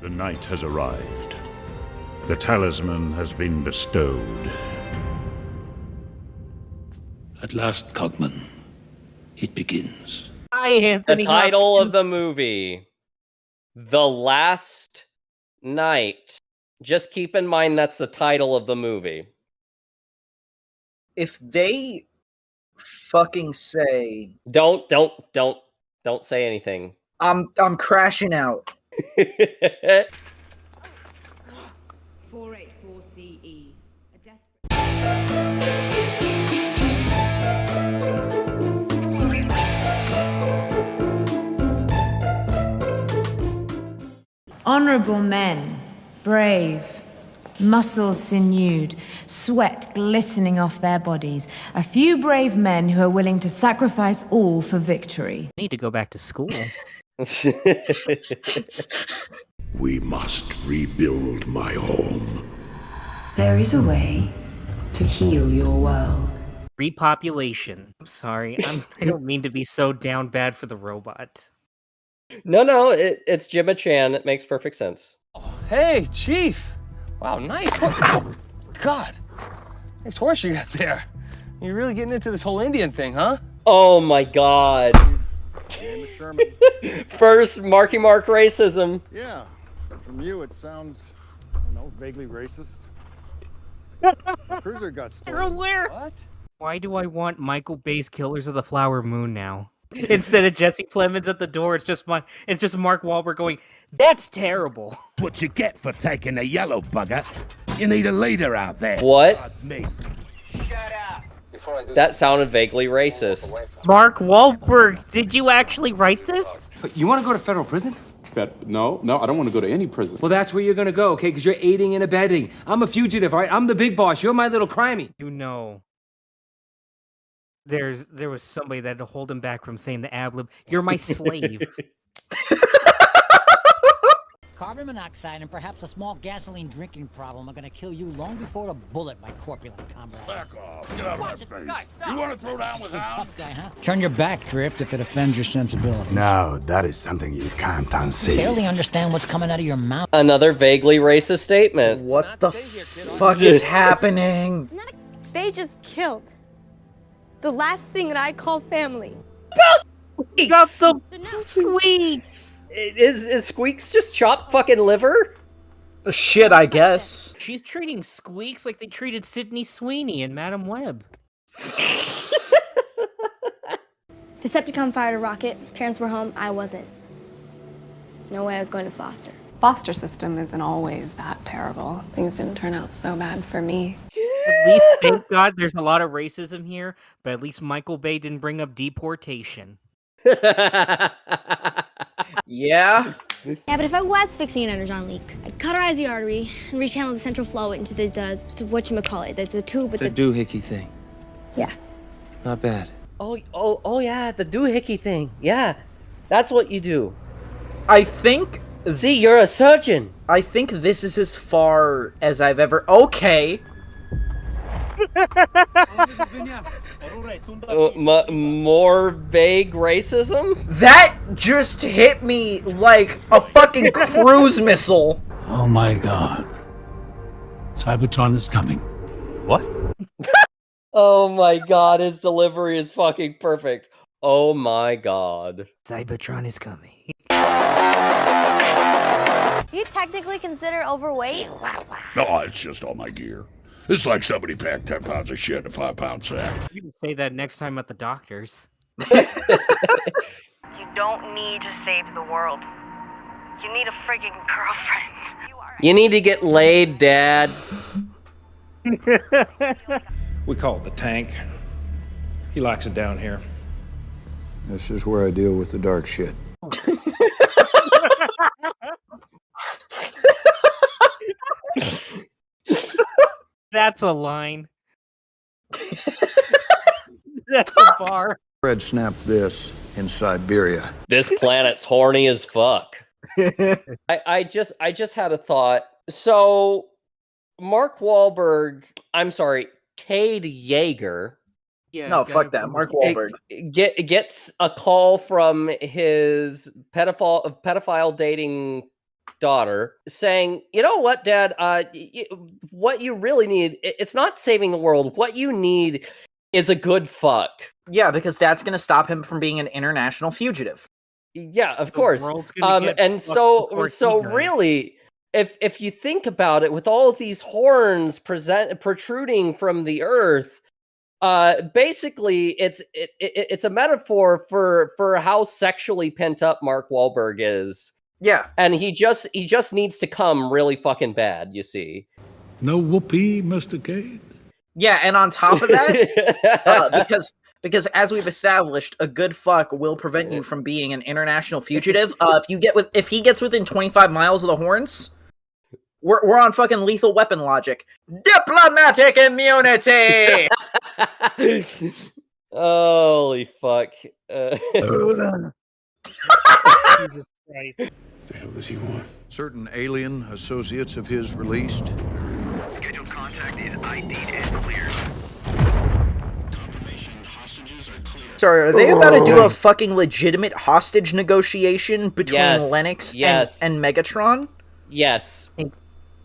The night has arrived. The talisman has been bestowed. At last, Cogman, it begins. Hi, Anthony. The title of the movie, The Last Night. Just keep in mind that's the title of the movie. If they fucking say Don't say anything. I'm crashing out. 484 CE. A desperate. Honorable men, brave, muscles sinewed, sweat glistening off their bodies. A few brave men who are willing to sacrifice all for victory. I need to go back to school. We must rebuild my home. There is a way to heal your world. Repopulation. I'm sorry. I don't mean to be so down bad for the robot. No, it's Jimma-chan. It makes perfect sense. Hey, Chief. Wow, nice. God, nice horse you got there. You're really getting into this whole Indian thing, huh? Oh my god. Name is Sherman. First Marky Mark racism. Yeah, from you it sounds, I don't know, vaguely racist. The cruiser got stolen. What? Why do I want Michael Bay's Killers of the Flower Moon now? Instead of Jesse Plemons at the door, it's just Mark Wahlberg going, "That's terrible." What you get for taking a yellow bugger. You need a leader out there. What? Me. That sounded vaguely racist. Mark Wahlberg, did you actually write this? You want to go to federal prison? No, I don't want to go to any prison. Well, that's where you're gonna go, okay? Because you're aiding and abetting. I'm a fugitive, all right? I'm the big boss. You're my little crimey. You know, there was somebody that had to hold him back from saying the ad-lib, "You're my slave." Carbon monoxide and perhaps a small gasoline drinking problem are going to kill you long before a bullet, my corpulent comrade. Back off. Get out of my face. You want to throw down with Hound? Tough guy, huh? Turn your back, Drift, if it offends your sensibilities. No, that is something you can't unsee. Barely understand what's coming out of your mouth. Another vaguely racist statement. What the fuck is happening? They just killed the last thing that I call family. Got the Squeaks! Is Squeaks just chopped fucking liver? Shit, I guess. She's treating Squeaks like they treated Sydney Sweeney and Madam Web. Decepticon fired a rocket. Parents were home. I wasn't. No way I was going to foster. Foster system isn't always that terrible. Things didn't turn out so bad for me. At least, thank God, there's a lot of racism here, but at least Michael Bay didn't bring up deportation. Yeah? Yeah, but if I was fixing an energon leak, I'd cauterize the artery and rechannel the central flow into the whatchamacallit, the tube with The doohickey thing. Yeah. Not bad. Oh yeah, the doohickey thing. Yeah, that's what you do. I think... See, you're a surgeon. I think this is as far as I've ever... Okay. More vague racism? That just hit me like a fucking cruise missile. Oh my god. Cybertron is coming. What? Oh my god, his delivery is fucking perfect. Oh my god. Cybertron is coming. You technically consider overweight? No, it's just all my gear. It's like somebody packed 10 pounds of shit in a 5-pound sack. You can say that next time at the doctor's. You don't need to save the world. You need a friggin' girlfriend. You need to get laid, Dad. We call it the tank. He likes it down here. This is where I deal with the dark shit. That's a line. That's a bar. Fred snapped this in Siberia. This planet's horny as fuck. I just had a thought. So, Mark Wahlberg, I'm sorry, Cade Yeager. Yeah, no, fuck that. Mark Wahlberg Gets a call from his pedophile dating daughter, saying, "You know what, Dad? What you really need, it's not saving the world. What you need is a good fuck." Yeah, because that's going to stop him from being an international fugitive. Yeah, of course. Get And fucked so before he so does. really, if you think about it, with all of these horns protruding from the earth, basically it's a metaphor for how sexually pent up Mark Wahlberg is. Yeah. And he just needs to come really fucking bad, you see. No whoopee, Mr. Cade? Yeah, and on top of that, because as we've established, a good fuck will prevent you from being an international fugitive. If he gets within 25 miles of the horns, we're on fucking lethal weapon logic. Diplomatic immunity. Holy fuck. Jesus Christ. The hell does he want? Certain alien associates of his released. Scheduled contact is ID'd and cleared. Confirmation hostages are cleared. Sorry, are they about to do a fucking legitimate hostage negotiation between Lennox and Megatron? Yes.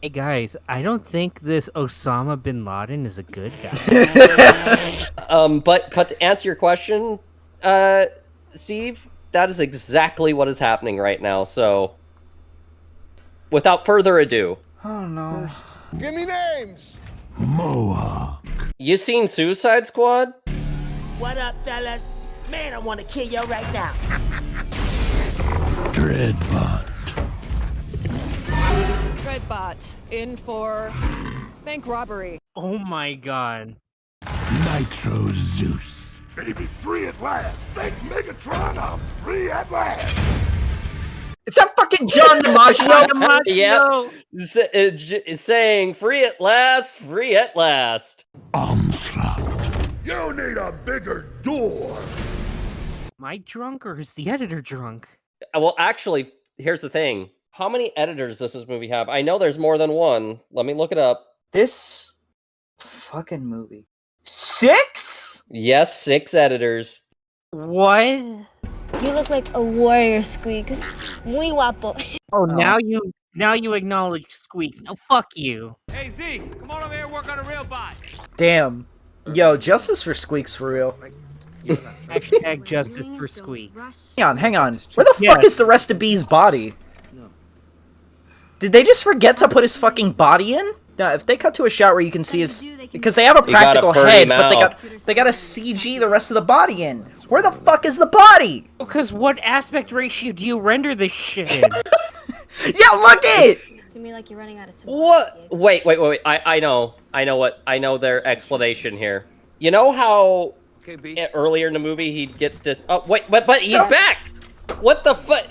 Hey guys, I don't think this Osama bin Laden is a good guy. But to answer your question, Steve, that is exactly what is happening right now. So, without further ado, oh no, give me names. Mohawk. You seen Suicide Squad? What up, fellas? Man, I want to kill you right now. Dreadbot. Dreadbot, in for bank robbery. Oh my god. Nitro Zeus. Baby, free at last. Thank Megatron, I'm free at last. Is that fucking John DiMaggio? Yep. Saying, free at last, free at last. Onslaught. You need a bigger door. Am I drunk or is the editor drunk? Well, actually, here's the thing. How many editors does this movie have? I know there's more than one. Let me look it up. This fucking movie. 6? Yes, 6 editors. What? You look like a warrior, Squeaks. Muy guapo. Oh, now you acknowledge Squeaks. Now fuck you. Hey Z, come on over here and work on a real bot. Damn. Yo, justice for Squeaks for real. Hashtag justice for Squeaks. Hang on. Where the fuck is the rest of B's body? Did they just forget to put his fucking body in? Now, if they cut to a shot where you can see his... Because they have a practical head, but they got a CG the rest of the body in. Where the fuck is the body? Because what aspect ratio do you render this shit in? Yeah, look it! To me, like you're running out of time. What? Wait. I know their explanation here. You know how earlier in the movie he gets this... Oh, wait, but he's back! What the fuck?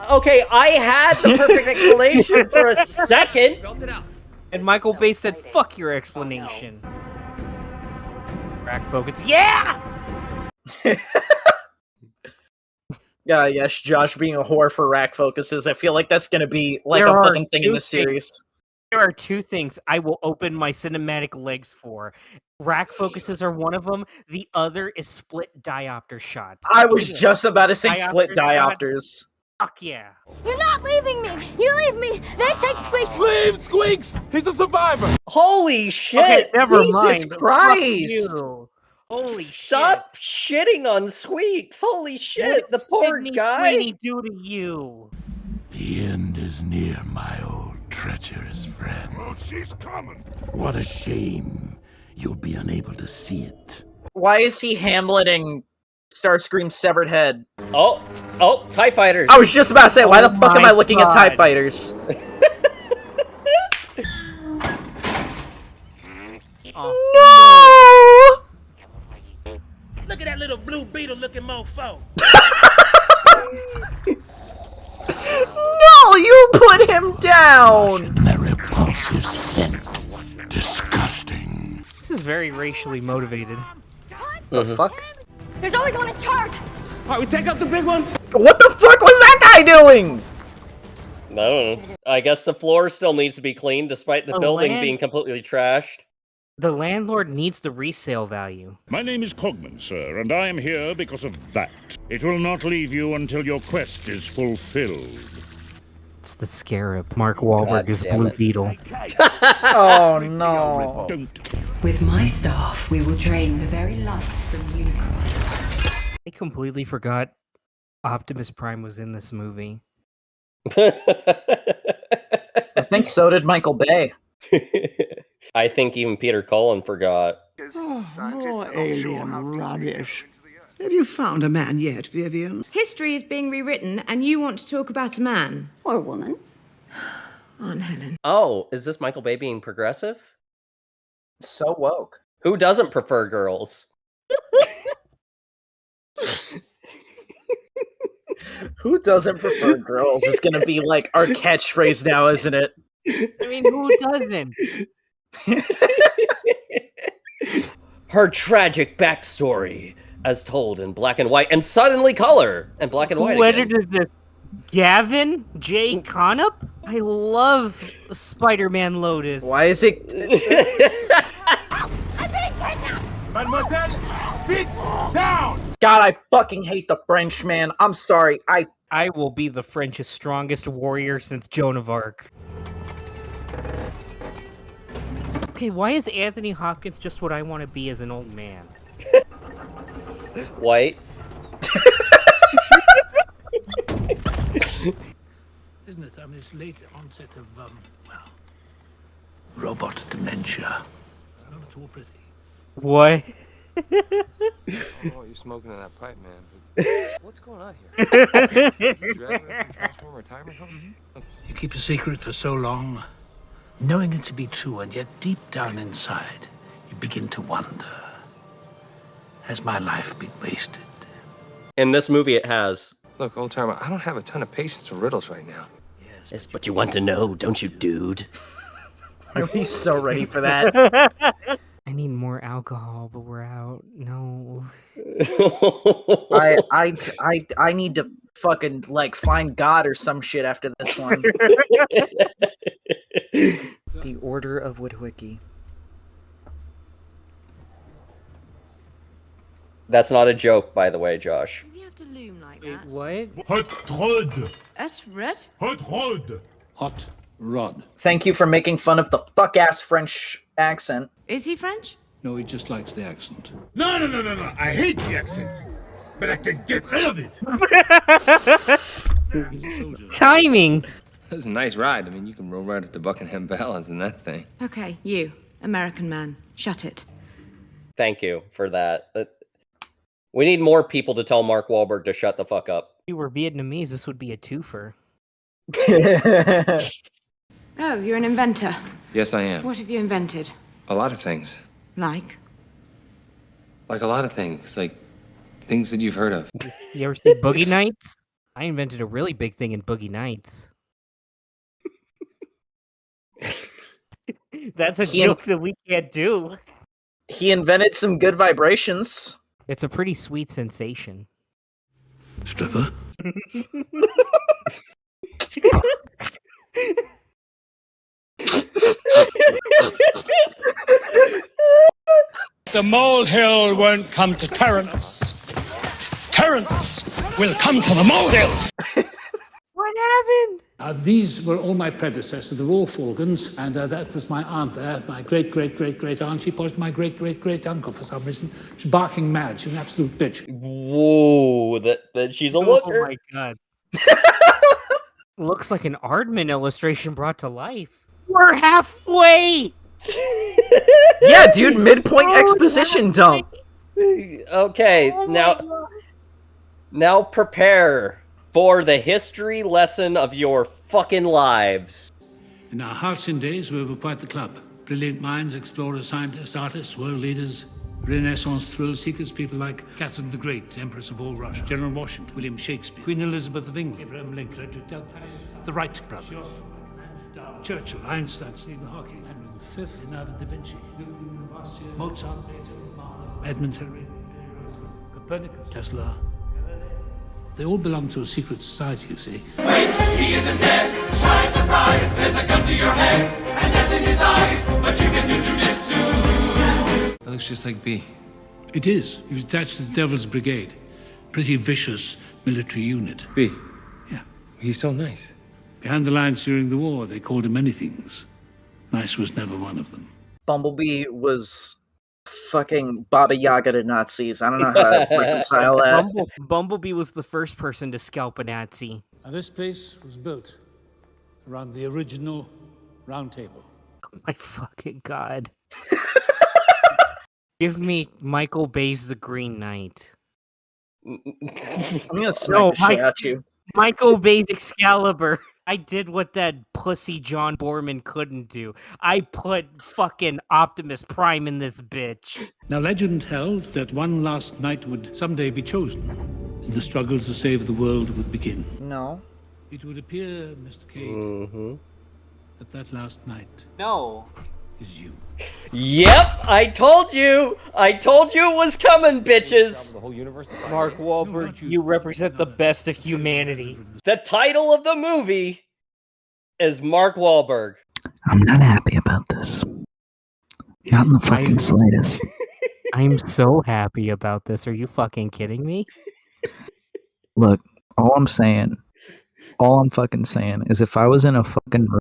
Okay, I had the perfect explanation for a second. And Michael Bay said, fuck your explanation. Rack focus. Yeah! Yeah, yes, Josh being a whore for rack focuses. I feel like that's gonna be like a fucking thing in the series. There are 2 things I will open my cinematic legs for. Rack focuses are one of them. The other is split diopter shots. I was just about to say split diopters. Fuck yeah. You're not leaving me! You leave me! They take Squeaks! Leave Squeaks! He's a survivor! Holy shit! Okay, never Jesus mind. Christ! Holy Stop shitting on Squeaks! Holy shit! The poor Sydney guy! Sweeney do to you? The end is near, my old treacherous friend. Well, she's coming. What a shame. You'll be unable to see it. Why is he Hamleting Starscream's severed head? Oh, TIE Fighters! I was just about to say, why the fuck am I looking at TIE Fighters? Oh. No! Look at that little blue beetle looking mofo. No, you put him down! And that repulsive scent. Disgusting. This is very racially motivated. The fuck? There's always one in charge! Alright, we take out the big one. What the fuck was that guy doing? No, I guess the floor still needs to be cleaned, despite the building being completely trashed. The landlord needs the resale value. My name is Cogman, sir, and I am here because of that. It will not leave you until your quest is fulfilled. That's the Scarab. Mark Wahlberg is Blue Beetle. Oh no. With my staff, we will drain the very life from you. I completely forgot Optimus Prime was in this movie. I think so did Michael Bay. I think even Peter Cullen forgot. Oh, more alien rubbish. Have you found a man yet, Vivian? History is being rewritten, and you want to talk about a man. Or a woman. Aunt Helen. Oh, is this Michael Bay being progressive? So woke. Who doesn't prefer girls? Who doesn't prefer girls is gonna be like our catchphrase now, isn't it? I mean, who doesn't? Her tragic backstory, as told in black and white, and suddenly color, and black and white. Who edited this? Gavin J. Connup? I love Spider-Man Lotus. Why is it? Mademoiselle, sit down! God, I fucking hate the French, man. I'm sorry. I will be the French's strongest warrior since Joan of Arc. Okay, why is Anthony Hopkins just what I want to be as an old man? White. Isn't it? I mean, it's late onset of, robot dementia. Not at all pretty. What? Oh, you're smoking in that pipe, man. What's going on here? You dragging us from Transformer retirement home? You keep a secret for so long, knowing it to be true, and yet deep down inside, you begin to wonder, has my life been wasted? In this movie, it has. Look, old timer, I don't have a ton of patience for riddles right now. Yes, but you want to know, don't you, dude? Are we so ready for that? I need more alcohol, but we're out. No. I need to fucking like find God or some shit after this one. The Order of Woodwicky. That's not a joke, by the way, Josh. Does he have to loom like Wait, that? what? Hot rod! That's red. Hot rod! Hot rod. Thank you for making fun of the fuck-ass French accent. Is he French? No, he just likes the accent. No. I hate the accent. But I can get rid of it. Timing. That's a nice ride. I mean, you can roll right up to Buckingham Palace in that thing. Okay, you, American man, shut it. Thank you for that. We need more people to tell Mark Wahlberg to shut the fuck up. If you were Vietnamese, this would be a twofer. Oh, you're an inventor. Yes, I am. What have you invented? A lot of things. Like? Like a lot of things. Like things that you've heard of. You ever see Boogie Nights? I invented a really big thing in Boogie Nights. That's a joke that we can't do. He invented some good vibrations. It's a pretty sweet sensation. Stripper? The molehill won't come to Terrence. Terrence will come to the molehill. What happened? These were all my predecessors. They're all Fulgans, and that was my aunt there, my great-great-great-great-aunt. She was my great-great-great-uncle for some reason. She's barking mad. She's an absolute bitch. Whoa, that she's a looker. Oh my god. Looks like an Aardman illustration brought to life. We're halfway! Yeah, dude, midpoint exposition dump. Okay, now prepare for the history lesson of your fucking lives. In our halcyon days, we were quite the club. Brilliant minds, explorers, scientists, artists, world leaders, Renaissance thrill seekers, people like Catherine the Great, Empress of all Russia, General Washington, William Shakespeare, Queen Elizabeth of England, Abraham Lincoln, Frederick Douglass, the Wright brothers, Churchill, Einstein, Stephen Hawking, Henry V, Leonardo da Vinci, Mozart, Beethoven, Edmund Hillary, Copernicus, Tesla. They all belong to a secret society, you see. Wait, he isn't dead. Shy surprise, there's a gun to your head and death in his eyes, but you can do jujitsu. That looks just like B. It is. He was attached to the Devil's Brigade. Pretty vicious military unit. B. Yeah. He's so nice. Behind the lines during the war, they called him many things. Nice was never one of them. Bumblebee was fucking Baba Yaga to Nazis. I don't know how to reconcile that. Bumblebee was the first person to scalp a Nazi. Now, this place was built around the original Round Table. Oh my fucking god. Give me Michael Bay's The Green Knight. I'm gonna smack the shit at you. Michael Bay's Excalibur. I did what that pussy John Borman couldn't do. I put fucking Optimus Prime in this bitch. Now, legend held that one last knight would someday be chosen, and the struggle to save the world would begin. No. It would appear, Mr. Cade, that last knight is you. Yep, I told you it was coming, bitches. Mark Wahlberg, you represent the best of humanity. The title of the movie is Mark Wahlberg. I'm not happy about this. Not in the fucking slightest. I'm so happy about this. Are you fucking kidding me? Look, all I'm fucking saying is if I was in a fucking room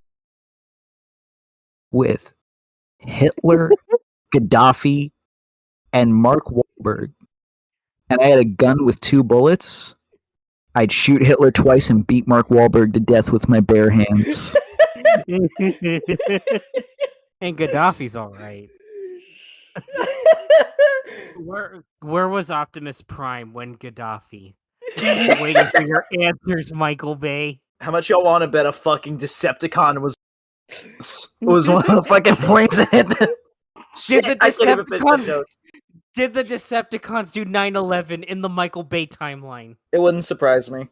with Hitler, Gaddafi, and Mark Wahlberg, and I had a gun with 2 bullets, I'd shoot Hitler twice and beat Mark Wahlberg to death with my bare hands. And Gaddafi's all right. Where was Optimus Prime when Gaddafi? Waiting for your answers, Michael Bay. How much y'all want to bet a fucking Decepticon was one of the fucking points in it? Did the Decepticons do 9/11 in the Michael Bay timeline? It wouldn't surprise me.